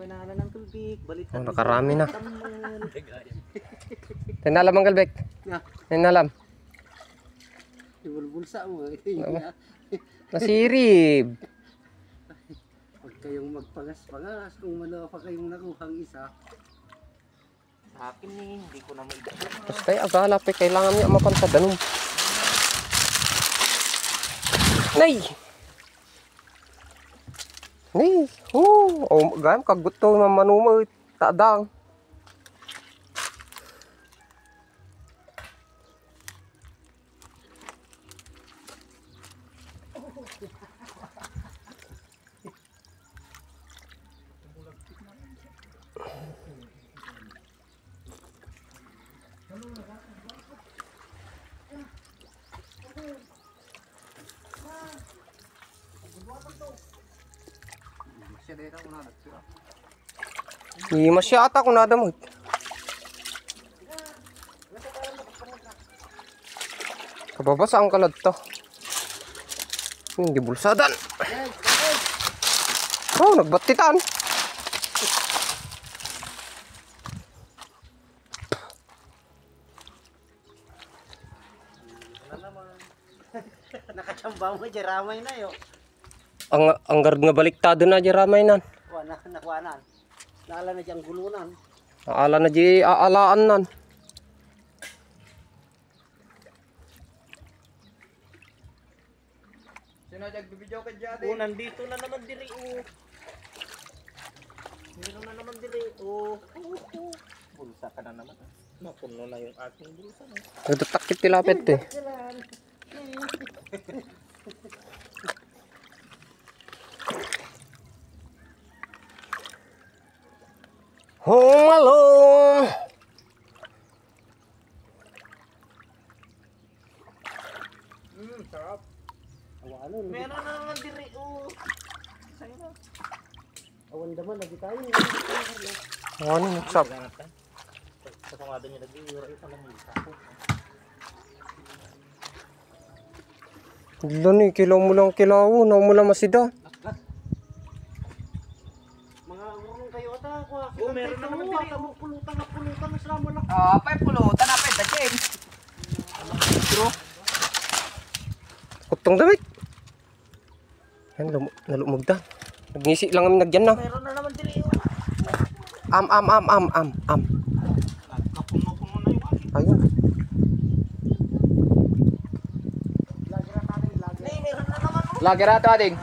pinala ng tulbik. Baliktad. Oh, nakarami na. Tinalam ang galbek. Tinalam. Ibulbulsa mo. Nasirib. Huwag kayong magpangas-pangas kung wala pa kayong nakuhang isa. Sa akin hindi ko na maibigay. Tapos tayo agala pa kailangan niya mapantadanong. Nay! Nay! Oh, gayam kaguto mamanumay. Taadang. Hindi masyata kung nadamot. Kababasa ang kalad to. Hindi bulsadan. Oh, nagbatitan. Nakachamba mo, jaramay na yun. Ang guard nga baliktado na jaramay nan. Wala, nakwanan. Naala na diyang gulunan. Naala na di aalaan nan. Sino nagbibidyo ka dyan? Oh, nandito na naman diri. Meron na naman diri. Bulsa ka na naman. Napuno na yung aking bulsa. Nagtatakip tilapit eh. Halo. Sarap. Meron na naman diri. Sa'yo na. Awan daman, lagi tayo. Ano nagsap? Kasangado niya nag-iura isa lang yung sako. Dilo ni kilaw mo lang kilaw, na mo lang masida. Mga urong kayo ata ako. Meron na naman diri. Pulutan na sila mo lang. Pay pulutan na pwede Jim. Kutong damit. Yan, nalumugdan. Nagngisi lang kami nagyan na. Meron na naman diri. Am. Kapuno-puno na yung aking. Ayun. Meron na naman. Lagi rato ating.